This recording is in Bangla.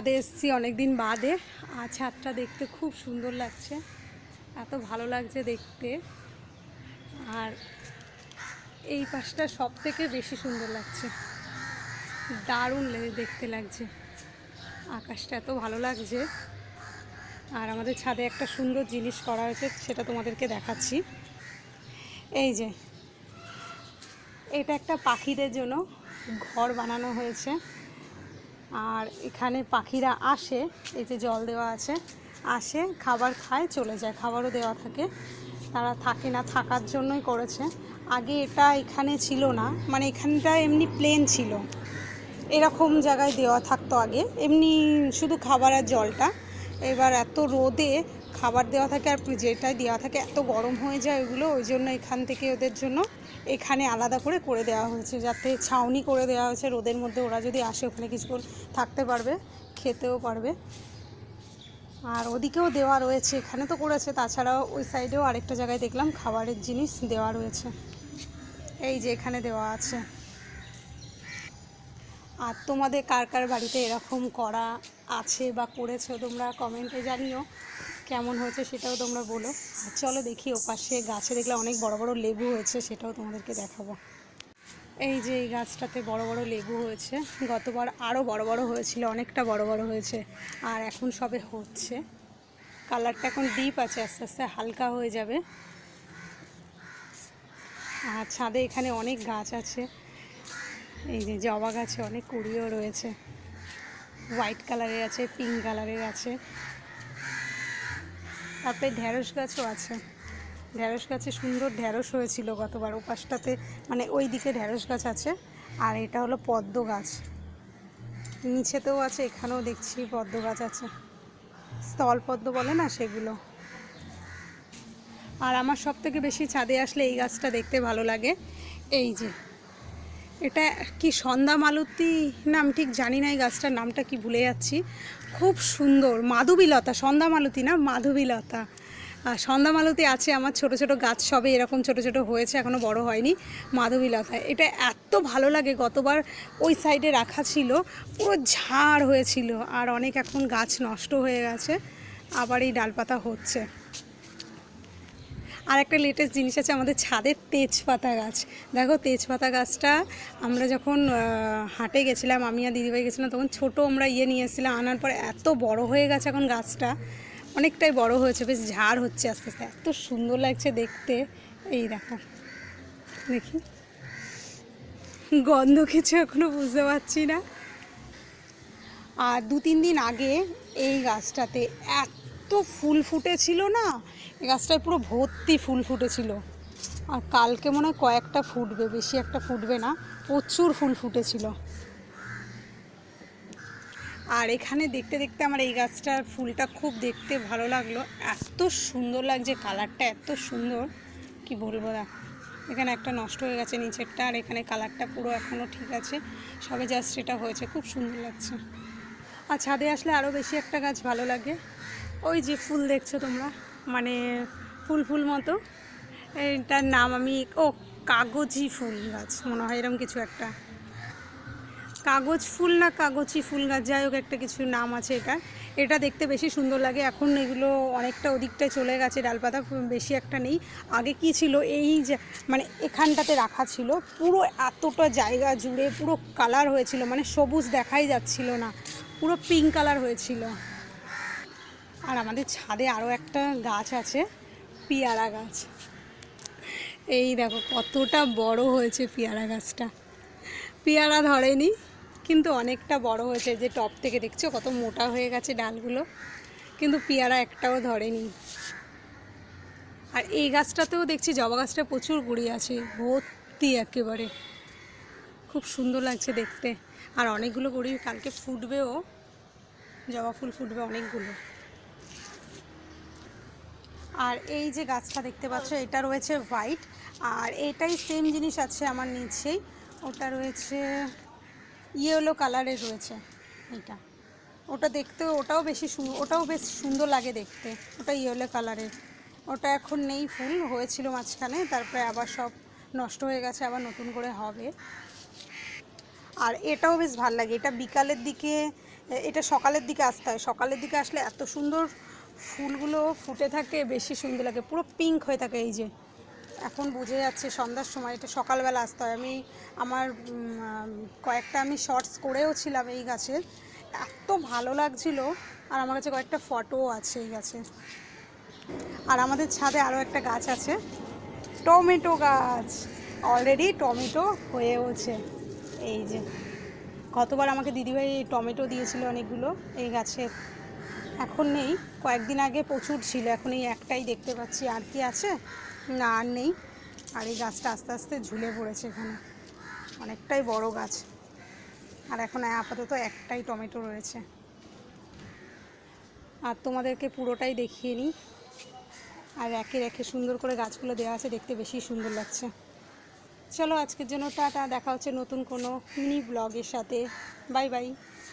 ছাদে এসেছি অনেক দিন বাদে। আর ছাদটা দেখতে খুব সুন্দর লাগছে, এত ভালো লাগছে দেখতে। আর এই পাশটা সব থেকে বেশি সুন্দর লাগছে, দারুণ দেখতে লাগছে। আকাশটা এত ভালো লাগছে। আর আমাদের ছাদে একটা সুন্দর জিনিস করা হয়েছে, সেটা তোমাদেরকে দেখাচ্ছি। এই যে এটা একটা পাখিদের জন্য ঘর বানানো হয়েছে। আর এখানে পাখিরা আসে, এই যে জল দেওয়া আছে, আসে খাবার খায় চলে যায়, খাবারও দেওয়া থাকে, তারা থাকে না, থাকার জন্যই করেছে। আগে এটা এখানে ছিল না, মানে এখানটা এমনি প্লেন ছিল, এরকম জায়গায় দেওয়া থাকতো আগে, এমনি শুধু খাবার আর জলটা। এবার এত রোদে খাবার দেওয়া থাকে আর যেটাই দেওয়া থাকে এত গরম হয়ে যায় ওগুলো, ওই জন্য এখান থেকে ওদের জন্য এখানে আলাদা করে দেওয়া হয়েছে, যাতে ছাউনি করে দেওয়া হয়েছে। রোদের মধ্যে ওরা যদি আসে ওখানে কিছুক্ষণ থাকতে পারবে, খেতেও পারবে। আর ওদিকেও দেওয়া রয়েছে, এখানে তো করেছে, তাছাড়াও ওই সাইডেও আরেকটা জায়গায় দেখলাম খাবারের জিনিস দেওয়া রয়েছে, এই যে এখানে দেওয়া আছে। আর তোমাদের কার কার বাড়িতে এরকম করা আছে বা করেছো তোমরা কমেন্টে জানিও, কেমন হয়েছে সেটাও তোমরা বলো। আর চলো দেখি ওপাশে গাছে দেখলে অনেক বড় বড় লেবু হয়েছে, সেটাও তোমাদেরকে দেখাবো। এই যে এই গাছটাতে বড় বড় লেবু হয়েছে, গতবার আরও বড় বড় হয়েছিল, অনেকটা বড় বড় হয়েছে, আর এখন সবে হচ্ছে। কালারটা এখন ডিপ আছে, আস্তে আস্তে হালকা হয়ে যাবে। আর ছাদে এখানে অনেক গাছ আছে, এই যে জবা গাছে অনেক কুড়িও রয়েছে, হোয়াইট কালারের আছে, পিঙ্ক কালারের আছে। তারপরে ঢ্যাঁড়স গাছও আছে, ঢ্যাঁড়স গাছে সুন্দর ঢ্যাঁড়স হয়েছিল গতবার। ওপাশটাতে মানে ওই দিকে ঢ্যাঁড়স গাছ আছে, আর এটা হলো পদ্ম গাছ, নিচেতেও আছে, এখানেও দেখছি পদ্ম গাছ আছে, স্থল পদ্ম বলে না সেগুলো। আর আমার সব থেকে বেশি ছাদে আসলে এই গাছটা দেখতে ভালো লাগে। এই যে এটা কি সন্ধ্যা মালতী নাম, ঠিক জানি না এই গাছটার নামটা কি, ভুলে যাচ্ছি। খুব সুন্দর, মাধবীলতা, সন্ধ্যা মালতী না, মাধবীলতা। সন্ধ্যা মালতী আছে আমার, ছোট ছোট গাছ সবে এরকম ছোট ছোট হয়েছে, এখনও বড় হয়নি। মাধবীলতা এটা এত ভালো লাগে, গতবার ওই সাইডে রাখা ছিল, পুরো ঝাড় হয়েছিল, আর অনেক এখন গাছ নষ্ট হয়ে গেছে, আবার এই ডালপাতা হচ্ছে। আর একটা লেটেস্ট জিনিস আছে আমাদের ছাদের, তেজপাতা গাছ। দেখো তেজপাতা গাছটা আমরা যখন হাটে গেছিলাম, আমি আর দিদিভাই গেছিলাম, তখন ছোট আমরা নিয়ে এসেছিলাম, আনার পরে এত বড় হয়ে গেছে এখন গাছটা, অনেকটাই বড় হয়েছে, বেশ ঝাড় হচ্ছে আস্তে আস্তে, এত সুন্দর লাগছে দেখতে। এই দেখো, দেখি গন্ধ কিছু এখনও বুঝতে পারছি না। আর 2-3 দিন আগে এই গাছটাতে এত ফুল ফুটেছিল না, এই গাছটায় পুরো ভর্তি ফুল ফুটেছিল। আর কালকে মনে হয় কয়েকটা ফুটবে, বেশি একটা ফুটবে না, প্রচুর ফুল ফুটেছিল। আর এখানে দেখতে দেখতে আমার এই গাছটার ফুলটা খুব দেখতে ভালো লাগলো, এত সুন্দর লাগছে, কালারটা এত সুন্দর কি বলবো। দেখো এখানে একটা নষ্ট হয়ে গেছে নিচেরটা, আর এখানে কালারটা পুরো এখনও ঠিক আছে, সবে জাস্ট এটা হয়েছে, খুব সুন্দর লাগছে। আর ছাদে আসলে আরও বেশি একটা গাছ ভালো লাগে, ওই যে ফুল দেখছো তোমরা, মানে ফুল ফুল মতো, এটার নাম আমি কাগজি ফুল গাছ মনে হয়, এরকম কিছু একটা, কাগজ ফুল না কাগজি ফুল গাছ, যাই হোক একটা কিছু নাম আছে এটা। এটা দেখতে বেশি সুন্দর লাগে, এখন এগুলো অনেকটা ওদিকটায় চলে গেছে, ডালপাতা বেশি একটা নেই। আগে কি ছিল, এই যে মানে এখানটাতে রাখা ছিল, পুরো এতটা জায়গা জুড়ে পুরো কালার হয়েছিল, মানে সবুজ দেখাই যাচ্ছিল না, পুরো পিঙ্ক কালার হয়েছিল। আর আমাদের ছাদে আরও একটা গাছ আছে, পেয়ারা গাছ। এই দেখো কতটা বড় হয়েছে পেয়ারা গাছটা, পেয়ারা ধরেনি কিন্তু অনেকটা বড় হয়েছে, যে টপ থেকে দেখছো কত মোটা হয়ে গেছে ডালগুলো, কিন্তু পেয়ারা একটাও ধরেনি। আর এই গাছটাতেও দেখছি জবা গাছটা প্রচুর কুড়ি আছে, ভর্তি একেবারে, খুব সুন্দর লাগছে দেখতে। আর অনেকগুলো কুড়ি কালকে ফুটবেও, জবা ফুল ফুটবে অনেকগুলো। আর এই যে গাছটা দেখতে পাচ্ছ এটা রয়েছে হোয়াইট, আর এটাই সেম জিনিস আছে আমার নিচেই, ওটা রয়েছে ইয়েলো কালারের রয়েছে এটা, ওটা দেখতে ওটাও ওটাও বেশ সুন্দর লাগে দেখতে, ওটা ইয়েলো কালারের। ওটা এখন নেই, ফুল হয়েছিল মাঝখানে, তারপরে আবার সব নষ্ট হয়ে গেছে, আবার নতুন করে হবে। আর এটাও বেশ ভালো লাগে, এটা বিকালের দিকে এটা সকালের দিকে আসতে হয়, সকালের দিকে আসলে এত সুন্দর ফুলগুলো ফুটে থাকে, বেশি সুন্দর লাগে, পুরো পিঙ্ক হয়ে থাকে। এই যে এখন বুঝে যাচ্ছে সন্ধ্যার সময়, এটা সকালবেলা আসতে হয়। আমি আমার কয়েকটা আমি শর্টস করেও ছিলাম এই গাছের, এত ভালো লাগছিল। আর আমার কাছে কয়েকটা ফটোও আছে এই গাছে। আর আমাদের ছাদে আরও একটা গাছ আছে, টমেটো গাছ, অলরেডি টমেটো হয়েওছে। এই যে গতবার আমাকে দিদিভাই টমেটো দিয়েছিল অনেকগুলো এই গাছে, এখন নেই, কয়েকদিন আগে প্রচুর ছিল, এখন এই একটাই দেখতে পাচ্ছি। আর কি আছে না, আর নেই। আর এই গাছটা আস্তে আস্তে ঝুলে পড়েছে, এখানে অনেকটাই বড় গাছ। আর এখন আপাতত একটাই টমেটো রয়েছে। আর তোমাদেরকে পুরোটাই দেখিয়ে নিই। আর একে রেখে সুন্দর করে গাছগুলো দেওয়া আছে, দেখতে বেশি সুন্দর লাগছে। চলো আজকের জন্য টাটা, দেখা হচ্ছে নতুন কোনো মিনি ব্লগের সাথে। Bye bye.